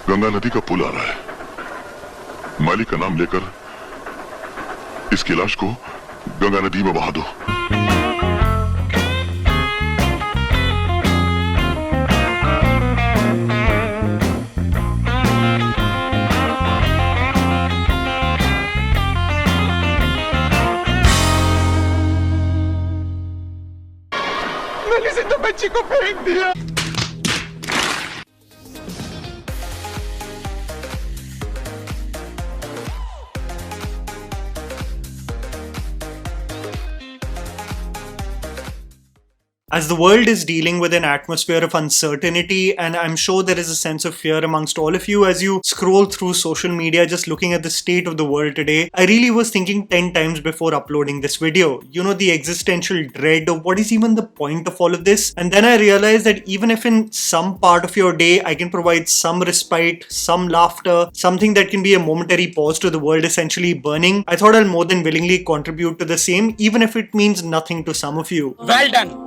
गंगा नदी का पुल आ रहा है। मालिक का नाम लेकर इसकी लाश को गंगा नदी में बहा दो। मैंने सिर्फ बच्ची को फेंक दिया। As the world is dealing with an atmosphere of uncertainty, and I'm sure there is a sense of fear amongst all of you as you scroll through social media just looking at the state of the world today, I really was thinking 10 times before uploading this video. You know, the existential dread of what is even the point of all of this? And then I realized that even if in some part of your day I can provide some respite, some laughter, something that can be a momentary pause to the world essentially burning, I thought I'll more than willingly contribute to the same, even if it means nothing to some of you. Well done!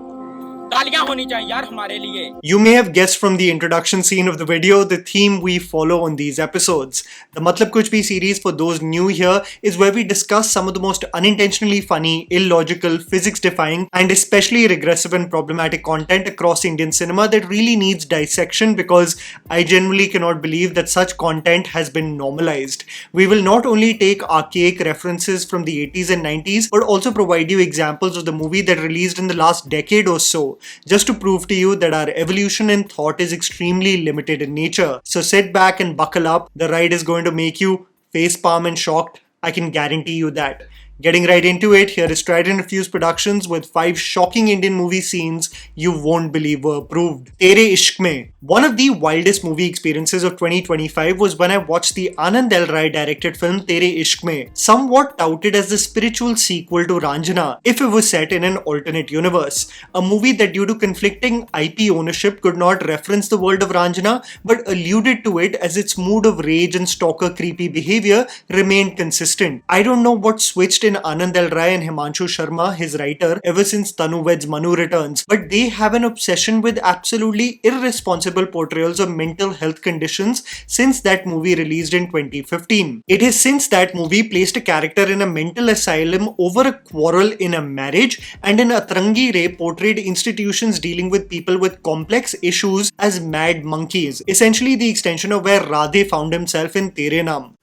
तालियां होनी चाहिए यार हमारे लिए. You may have guessed from the introduction scene of the video the theme we follow on these episodes. The MATLAB KUCH series, for those new here, is where we discuss some of the most unintentionally funny, illogical, physics-defying, and especially regressive and problematic content across Indian cinema that really needs dissection, because I genuinely cannot believe that such content has been normalized. We will not only take archaic references from the 80s and 90s, but also provide you examples of the movie that released in the last decade or so, just to prove to you that our evolution in thought is extremely limited in nature. So sit back and buckle up. The ride is going to make you facepalm and shocked. I can guarantee you that. Getting right into it, here is Tried&Refused Productions with 5 shocking Indian movie scenes you won't believe were approved. Tere Ishq Mein. One of the wildest movie experiences of 2025 was when I watched the Anand L. Rai directed film Tere Ishq Mein, somewhat touted as the spiritual sequel to Ranjana, if it was set in an alternate universe. A movie that due to conflicting IP ownership could not reference the world of Ranjana, but alluded to it as its mood of rage and stalker creepy behavior remained consistent. I don't know what switched in Anand L. Rai and Himanshu Sharma, his writer, ever since Tanu Weds Manu returns, but they have an obsession with absolutely irresponsible portrayals of mental health conditions since that movie released in 2015. It is since that movie placed a character in a mental asylum over a quarrel in a marriage, and in Atrangi Re portrayed institutions dealing with people with complex issues as mad monkeys, essentially the extension of where Radhe found himself in Tere Naam.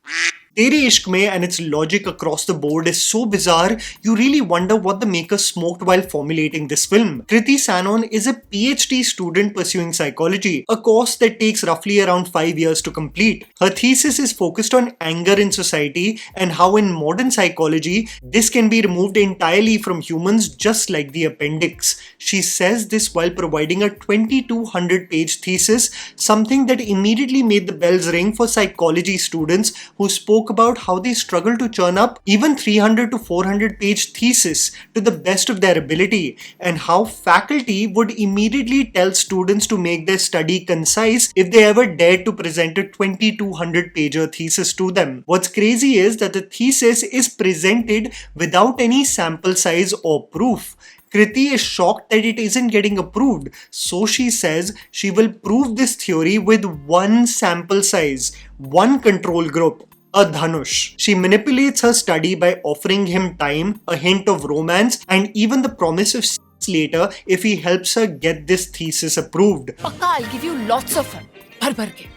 Tere Ishq Mein and its logic across the board is so bizarre, you really wonder what the maker smoked while formulating this film. Kriti Sanon is a PhD student pursuing psychology, a course that takes roughly around 5 years to complete. Her thesis is focused on anger in society and how in modern psychology, this can be removed entirely from humans just like the appendix. She says this while providing a 2200-page thesis, something that immediately made the bells ring for psychology students who spoke about how they struggle to churn up even 300 to 400 page thesis to the best of their ability, and how faculty would immediately tell students to make their study concise if they ever dared to present a 2200 pager thesis to them. What's crazy is that the thesis is presented without any sample size or proof. Kriti is shocked that it isn't getting approved, so she says she will prove this theory with one sample size, one control group, a dhanush. She manipulates her study by offering him time, a hint of romance, and even the promise of sex later if he helps her get this thesis approved. Pakka, I'll give you lots of fun. Bhar bhar ke.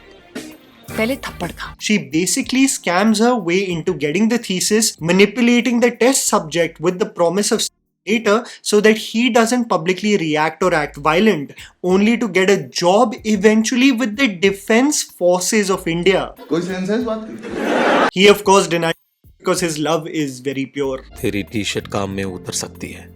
Pehle thappad kha. She basically scams her way into getting the thesis, manipulating the test subject with the promise of later so that he doesn't publicly react or act violent, only to get a job eventually with the Defence Forces of India. He of course denies because his love is very pure. तेरी T-shirt काम में उतर सकती है,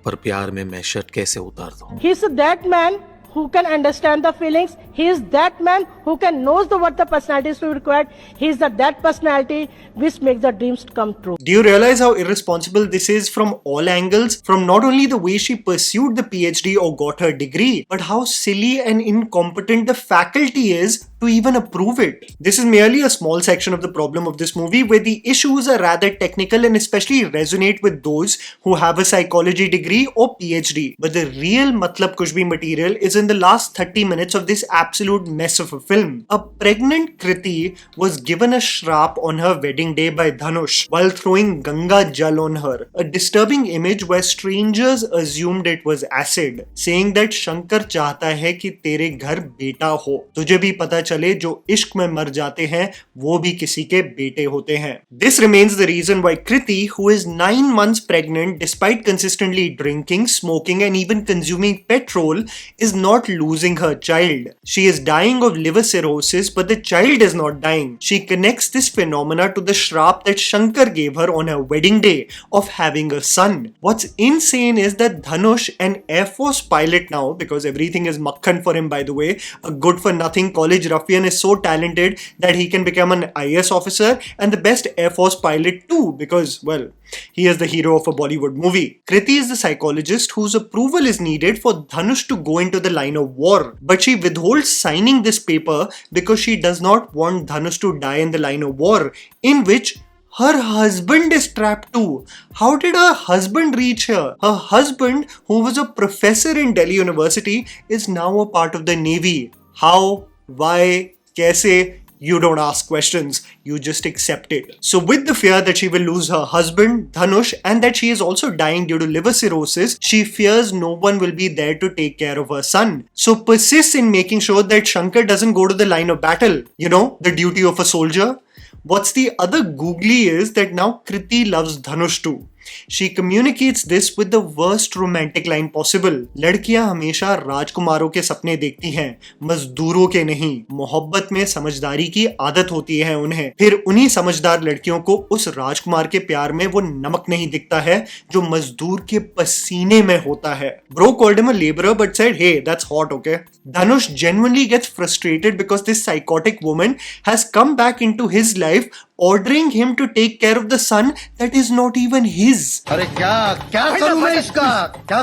पर प्यार में मैं शर्ट कैसे उतार दूं? He's that man who can understand the feelings. He is that man who can knows what the personality is required. He is that personality which makes the dreams come true. Do you realize how irresponsible this is from all angles? From not only the way she pursued the PhD or got her degree, but how silly and incompetent the faculty is to even approve it. This is merely a small section of the problem of this movie, where the issues are rather technical and especially resonate with those who have a psychology degree or PhD. But the real Matlab Kuch Bhi material is in the last 30 minutes of this absolute mess of a film. A pregnant Kriti was given a shrap on her wedding day by Dhanush while throwing Ganga Jal on her. A disturbing image where strangers assumed it was acid, saying that Shankar चाहता है कि तेरे घर बेटा हो, तुझे भी पता चले जो इश्क में मर जाते हैं वो भी किसी के बेटे होते हैं. This remains the reason why Kriti, who is 9 months pregnant despite consistently drinking, smoking and even consuming petrol, is not losing her child. She is dying of liver cirrhosis, but the child is not dying. She connects this phenomena to the shrap that Shankar gave her on her wedding day of having a son. What's insane is that Dhanush, an Air Force pilot now, because everything is makhan for him by the way, a good for nothing college ruffian, is so talented that he can become an IS officer and the best Air Force pilot too, because, well, he is the hero of a Bollywood movie. Kriti is the psychologist whose approval is needed for Dhanush to go into the line of war. But she withholds signing this paper because she does not want Dhanush to die in the line of war, in which her husband is trapped too. How did her husband reach here? Her husband, who was a professor in Delhi University, is now a part of the Navy. How? Why? Kaise? You don't ask questions, you just accept it. So with the fear that she will lose her husband, Dhanush, and that she is also dying due to liver cirrhosis, she fears no one will be there to take care of her son. So persists in making sure that Shankar doesn't go to the line of battle. You know, the duty of a soldier. What's the other googly is that now Kriti loves Dhanush too. She communicates this with the worst romantic line possible. लड़कियां हमेशा राजकुमारों के सपने देखती हैं, मजदूरों के नहीं. मोहब्बत में समझदारी की आदत होती है उन्हें. फिर उन्हीं समझदार लड़कियों को उस राजकुमार के प्यार में वो नमक नहीं दिखता है जो मजदूर के पसीने में होता है. Bro called him a laborer but said, hey, that's hot, okay? Dhanush genuinely gets frustrated because this psychotic woman has come back into his life, ordering him to take care of the son that is not even his. अरे क्या करूं मैं इसका? क्या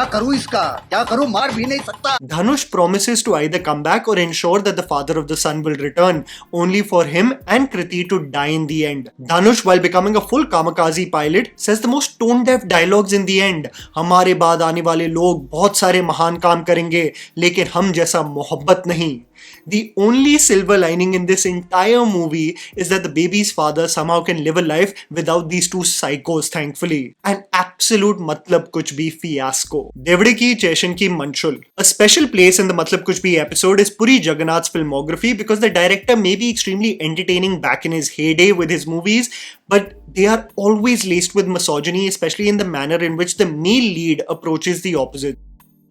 करूं इसका? क्या करूं? मार भी नहीं सकता. Dhanush promises to either come back or ensure that the father of the son will return, only for him and Kriti to die in the end. Dhanush, while becoming a full kamikaze pilot, says the most tone-deaf dialogues in the end. हमारे बाद आने वाले लोग बहुत सारे महान काम करेंगे, लेकिन हम जैसा मोहब्बत नहीं. The only silver lining in this entire movie is that the baby's father somehow can live a life without these two psychos, thankfully. An absolute Matlab Kuch Bhi fiasco. Devde ki Cheshan ki Manchul. A special place in the Matlab Kuch Bhi episode is Puri Jaganat's filmography because the director may be extremely entertaining back in his heyday with his movies, but they are always laced with misogyny, especially in the manner in which the male lead approaches the opposite.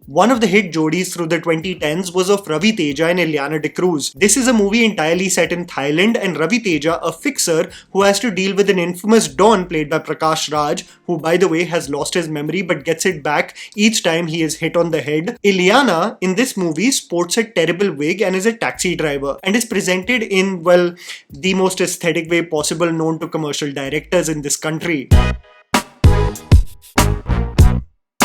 One of the hit jodis through the 2010s was of Ravi Teja and Ileana D'Cruz. This is a movie entirely set in Thailand, and Ravi Teja, a fixer who has to deal with an infamous Don played by Prakash Raj, who by the way has lost his memory but gets it back each time he is hit on the head. Ileana in this movie sports a terrible wig and is a taxi driver and is presented in, well, the most aesthetic way possible known to commercial directors in this country.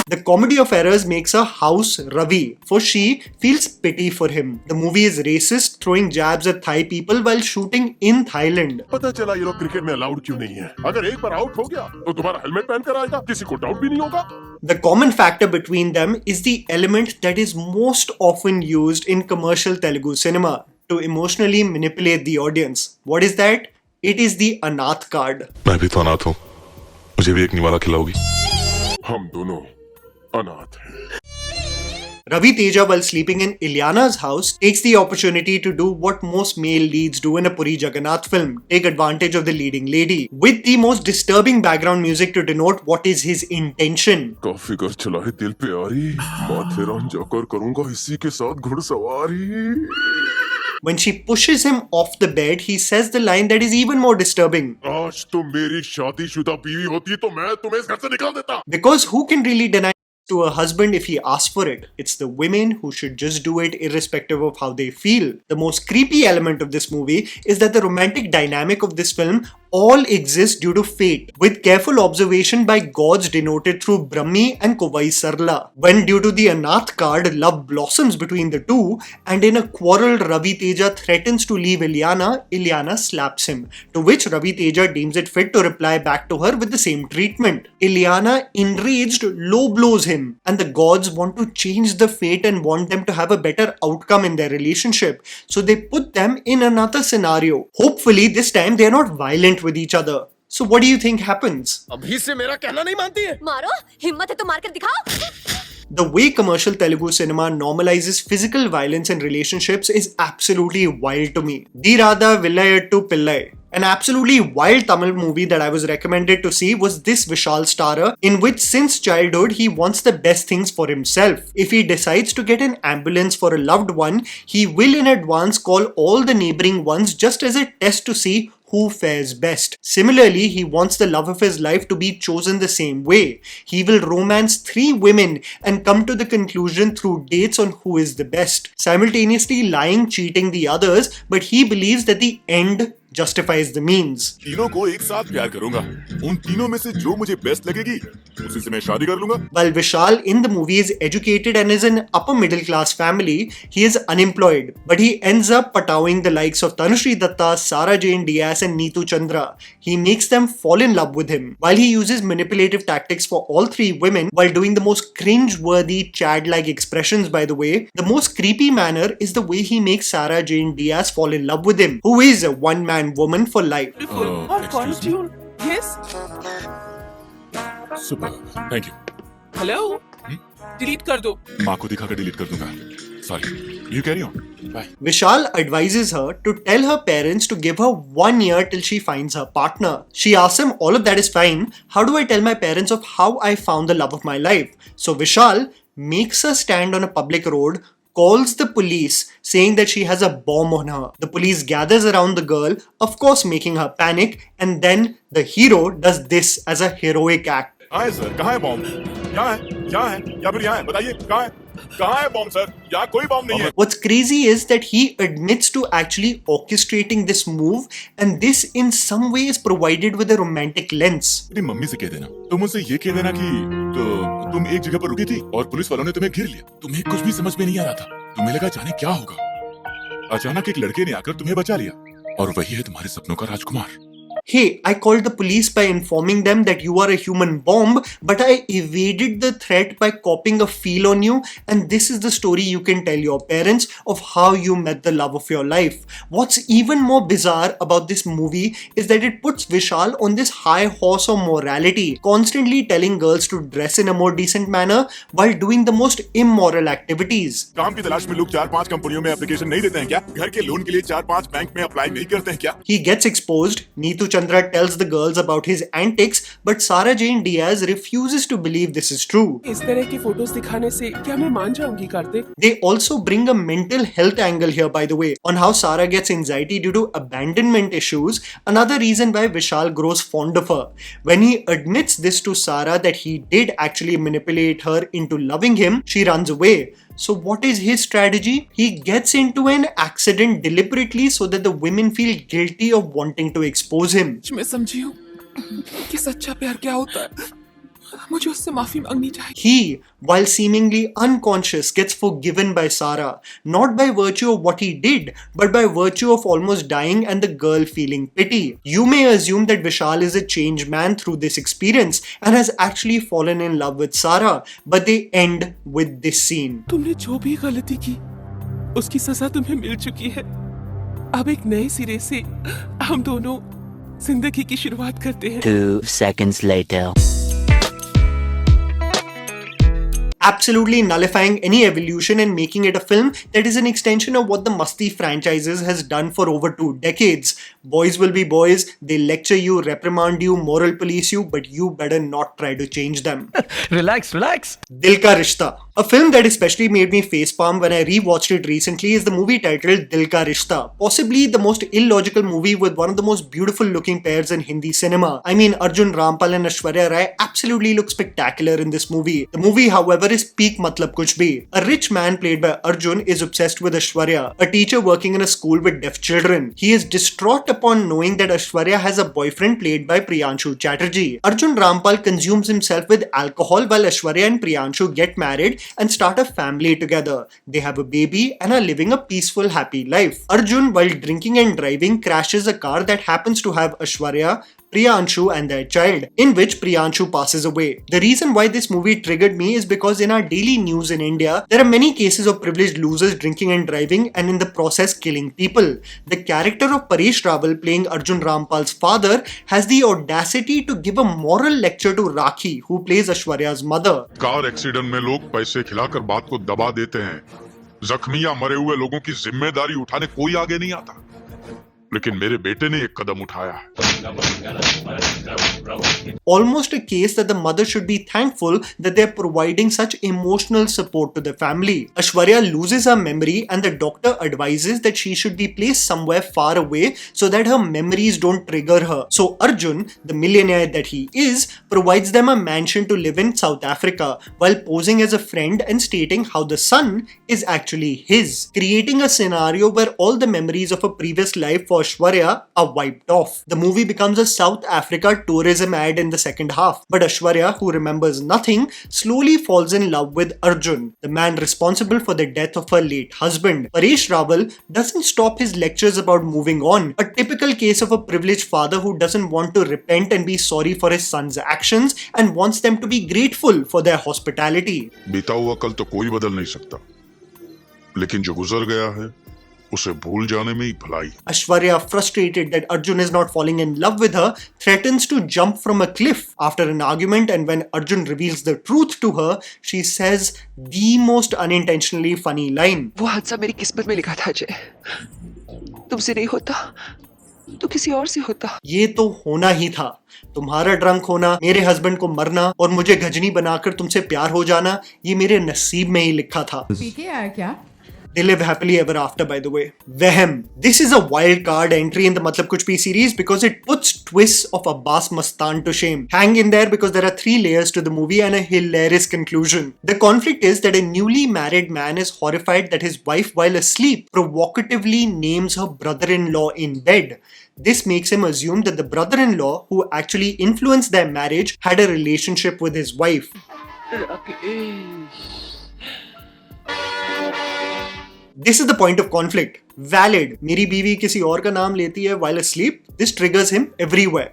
The comedy of errors makes her house Ravi, for she feels pity for him. The movie is racist, throwing jabs at Thai people while shooting in Thailand. पता चला ये लोग cricket में allowed क्यों नहीं है. अगर एक बार आउट हो गया तो दोबारा हेलमेट पहन कर आएगा, किसी को डाउट भी नहीं होगा. The common factor between them is the element that is most often used in commercial Telugu cinema to emotionally manipulate the audience. What is that? It is the Anath card. मैं भी तो अनाथ हूँ. मुझे भी एक निवाला खिलाओगी? हम दोनों अनाथ हैं. Ravi Teja, while sleeping in Ileana's house, takes the opportunity to do what most male leads do in a Puri Jaganat film, take advantage of the leading lady, with the most disturbing background music to denote what is his intention. Coffee कर चलाए दिल पे आरी, माथेरान जाकर करूंगा इसी के साथ घुड़सवारी. When she pushes him off the bed, he says the line that is even more disturbing. आज तुम मेरी शादीशुदा बीवी होती तो मैं तुम्हें इस घर से निकाल देता. Because who can really deny to a husband if he asks for it? It's the women who should just do it irrespective of how they feel. The most creepy element of this movie is that the romantic dynamic of this film all exist due to fate, with careful observation by gods denoted through Brahmi and Kovai Sarla. When due to the Anath card, love blossoms between the two, and in a quarrel Ravi Teja threatens to leave Ilyana slaps him, to which Ravi Teja deems it fit to reply back to her with the same treatment. Ilyana, enraged, low blows him, and the gods want to change the fate and want them to have a better outcome in their relationship, so they put them in another scenario. Hopefully this time they are not violent with each other. So what do you think happens? अभी से मेरा कहना नहीं मानती है। मारो, हिम्मत है तो मार कर दिखाओ। The way commercial Telugu cinema normalizes physical violence in relationships is absolutely wild to me. Theeradha Villayattu Pillai. An absolutely wild Tamil movie that I was recommended to see was this Vishal starrer, in which since childhood he wants the best things for himself. If he decides to get an ambulance for a loved one, he will in advance call all the neighboring ones just as a test to see who fares best. Similarly, he wants the love of his life to be chosen the same way. He will romance 3 women and come to the conclusion through dates on who is the best, simultaneously lying, cheating the others, but he believes that the end justifies the means. तीनों को एक साथ प्यार करूंगा, उन तीनों में से जो मुझे बेस्ट लगेगी उसी से मैं शादी कर लूंगा. While Vishal in the movie is educated and is an upper middle class family, he is unemployed, but he ends up patawing the likes of Tanushree Datta, Sarah Jane Diaz and Neetu Chandra. He makes them fall in love with him. While he uses manipulative tactics for all 3 women while doing the most cringe-worthy Chad-like expressions, by the way, the most creepy manner is the way he makes Sarah Jane Diaz fall in love with him, who is a one-man woman for life. Yes. Super. Thank you. Hello. Delete कर दो. माँ को दिखाकर delete कर दूंगा. Sorry. You carry on. Bye. Vishal advises her to tell her parents to give her 1 year till she finds her partner. She asks him, all of that is fine. How do I tell my parents of how I found the love of my life? So Vishal makes her stand on a public road, calls the police saying that she has a bomb on her. The police gathers around the girl, of course making her panic, and then the hero does this as a heroic act. Hi sir, कहाँ है bomb? क्या है? क्या है? या फिर यहाँ है? बताइए कहाँ है? कहाँ है बॉम्ब सर? यहाँ कोई बॉम्ब नहीं है. What's crazy is that he admits to actually orchestrating this move, and this in some way is provided with a romantic lens. तेरी मम्मी से कह देना, तुम उनसे ये कह देना कि तो तुम एक जगह पर रुकी थी और पुलिस वालों ने तुम्हें घेर लिया. तुम्हें कुछ भी समझ में नहीं आ रहा था. तुम्हें लगा जाने क्या होगा. अचानक एक लड़के ने आकर तुम्हें बचा लिया और वही है तुम्हारे सपनों का राजकुमार. Hey, I called the police by informing them that you are a human bomb, but I evaded the threat by copying a feel on you, and this is the story you can tell your parents of how you met the love of your life. What's even more bizarre about this movie is that it puts Vishal on this high horse of morality, constantly telling girls to dress in a more decent manner while doing the most immoral activities. काम की तलाश में लोग 4-5 कंपनियों में application नहीं देते हैं क्या? घर के लोन के लिए 4-5 बैंक में अप्लाई नहीं करते हैं क्या? He gets exposed. Neetu Chandra tells the girls about his antics, but Sarah Jane Diaz refuses to believe this is true. इस तरह की फोटोज दिखाने से क्या मैं मान जाऊंगी Kartik? They also bring a mental health angle here, by the way, on how Sarah gets anxiety due to abandonment issues, another reason why Vishal grows fond of her. When he admits this to Sarah that he did actually manipulate her into loving him, she runs away. So what is his strategy? He gets into an accident deliberately so that the women feel guilty of wanting to expose him. मैं समझी हूँ कि सच्चा प्यार क्या होता है. मुझे उससे माफी मांगनी चाहिए. He, while seemingly unconscious, gets forgiven by Sarah, not by virtue of what he did, but by virtue of almost dying and the girl feeling pity. You may assume that Vishal is a changed man through this experience and has actually fallen in love with Sarah, but they end with this scene. तुमने जो भी गलती की, उसकी सजा तुम्हें मिल चुकी है. अब एक नए सिरे से हम दोनों जिंदगी की शुरुआत करते हैं. 2 seconds later. Absolutely nullifying any evolution and making it a film that is an extension of what the Masti franchises has done for over 2 decades. Boys will be boys, they lecture you, reprimand you, moral police you, but you better not try to change them. Relax. Dilkarishta. A film that especially made me facepalm when I rewatched it recently is the movie titled Dilkarishta. Possibly the most illogical movie with one of the most beautiful looking pairs in Hindi cinema. I mean, Arjun Rampal and Aishwarya Rai absolutely look spectacular in this movie. The movie, however, is peak Matlab Kuch Bhi. A rich man played by Arjun is obsessed with Aishwarya, a teacher working in a school with deaf children. He is distraught upon knowing that Aishwarya has a boyfriend played by Priyanshu Chatterjee. Arjun Rampal consumes himself with alcohol while Aishwarya and Priyanshu get married and start a family together. They have a baby and are living a peaceful, happy life. Arjun, while drinking and driving, crashes a car that happens to have Aishwarya, Priyanshu and their child, in which Priyanshu passes away. The reason why this movie triggered me is because in our daily news in India, there are many cases of privileged losers drinking and driving and in the process killing people. The character of Paresh Rawal playing Arjun Rampal's father has the audacity to give a moral lecture to Rakhi, who plays Aishwarya's mother. Car accident में लोग पैसे खिलाकर बात को दबा देते हैं। जख्मी या मरे हुए लोगों की जिम्मेदारी उठाने कोई आगे नहीं आता, लेकिन मेरे बेटे ने एक कदम उठाया है। Almost a case that the mother should be thankful that they are providing such emotional support to the family. Aishwarya loses her memory and the doctor advises that she should be placed somewhere far away so that her memories don't trigger her. So Arjun, the millionaire that he is, provides them a mansion to live in South Africa while posing as a friend and stating how the son is actually his, creating a scenario where all the memories of a previous life for Aishwarya are wiped off. The movie becomes a South Africa tourism ad in the second half, but Aishwarya, who remembers nothing, slowly falls in love with Arjun, the man responsible for the death of her late husband. Paresh Rawal doesn't stop his lectures about moving on, a typical case of a privileged father who doesn't want to repent and be sorry for his son's actions and wants them to be grateful for their hospitality. बीता हुआ कल तो कोई बदल नहीं सकता, लेकिन जो गुजर गया है उसे भूल जाने में ही भलाई। Aishwarya, frustrated that Arjun is not falling in love with her, threatens to jump from a cliff after an argument, and when Arjun reveals the truth to her, she says the most unintentionally funny line. वो हादसा मेरी किस्मत में लिखा था अजय, तुमसे नहीं होता तो किसी और से होता। ये तो होना ही था, तुम्हारा ड्रंक होना, मेरे हस्बैंड को मरना और मुझे गजनी बनाकर तुमसे प्यार हो जाना, ये मेरे नसीब में ही लिखा था। पीके आया क्या? They live happily ever after, by the way. Wahem. This is a wild card entry in the Matlab Kuch Bhi series because it puts twists of Abbas Mastan to shame. Hang in there because there are 3 layers to the movie and a hilarious conclusion. The conflict is that a newly married man is horrified that his wife, while asleep, provocatively names her brother-in-law in bed. This makes him assume that the brother-in-law, who actually influenced their marriage, had a relationship with his wife. This is the point of conflict. Valid. मेरी बीवी किसी और का नाम लेती है while asleep. This triggers him everywhere.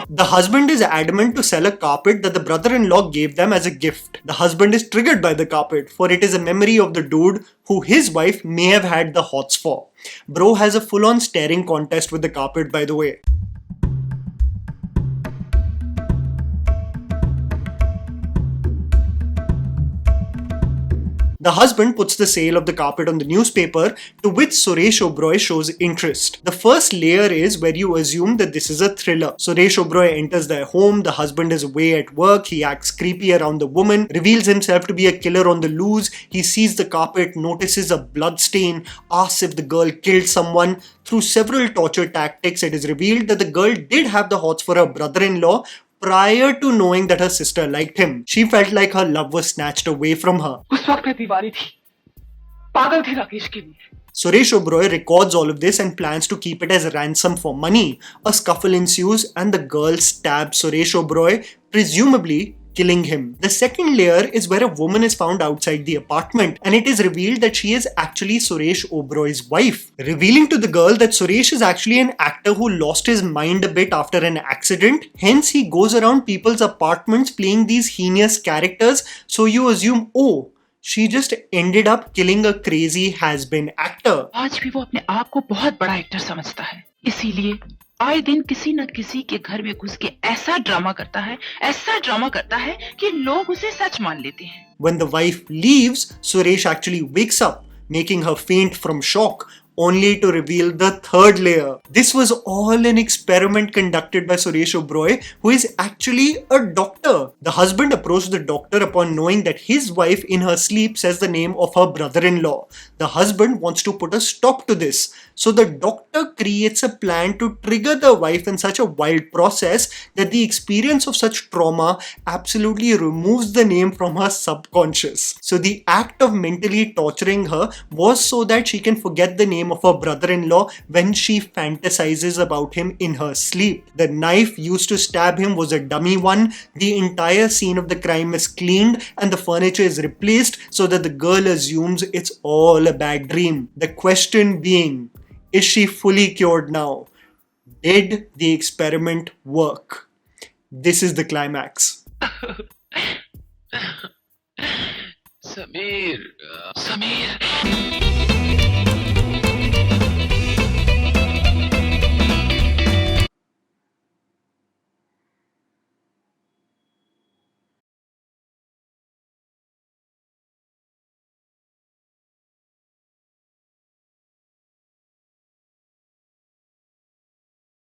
The husband is adamant to sell a carpet that the brother-in-law gave them as a gift. The husband is triggered by the carpet, for it is a memory of the dude who his wife may have had the hots for. Bro has a full-on staring contest with the carpet, by the way. The husband puts the sale of the carpet on the newspaper, to which Suresh Oberoi shows interest. The first layer is where you assume that this is a thriller. Suresh Oberoi enters their home, the husband is away at work, he acts creepy around the woman, reveals himself to be a killer on the loose, he sees the carpet, notices a blood stain, asks if the girl killed someone. Through several torture tactics, it is revealed that the girl did have the hots for her brother-in-law, prior to knowing that her sister liked him. She felt like her love was snatched away from her. उस वक्त मैं दीवानी थी, पागल थी राकेश के लिए। Suresh Oberoi records all of this and plans to keep it as ransom for money. A scuffle ensues and the girl stabs Suresh Oberoi, presumably killing him. The second layer is where a woman is found outside the apartment and it is revealed that she is actually Suresh Oberoi's wife, revealing to the girl that Suresh is actually an actor who lost his mind a bit after an accident. Hence he goes around people's apartments playing these heinous characters, so you assume, oh, she just ended up killing a crazy has-been actor. आज भी वो अपने आप को बहुत बड़ा actor समझता है, इसीलिए आए दिन किसी न किसी के घर में घुस के ऐसा ड्रामा करता है कि लोग उसे सच मान लेते हैं. When the wife leaves, Suresh actually wakes up, making her faint from shock, only to reveal the third layer. This was all an experiment conducted by Suresh Oberoi, who is actually a doctor. The husband approached the doctor upon knowing that his wife in her sleep says the name of her brother-in-law. The husband wants to put a stop to this, So the doctor creates a plan to trigger the wife in such a wild process that the experience of such trauma absolutely removes the name from her subconscious. So the act of mentally torturing her was so that she can forget the name of her brother-in-law when she fantasizes about him in her sleep. The knife used to stab him was a dummy one. The entire scene of the crime is cleaned and the furniture is replaced so that the girl assumes it's all a bad dream. The question being, is she fully cured now? Did the experiment work? This is the climax. Samir.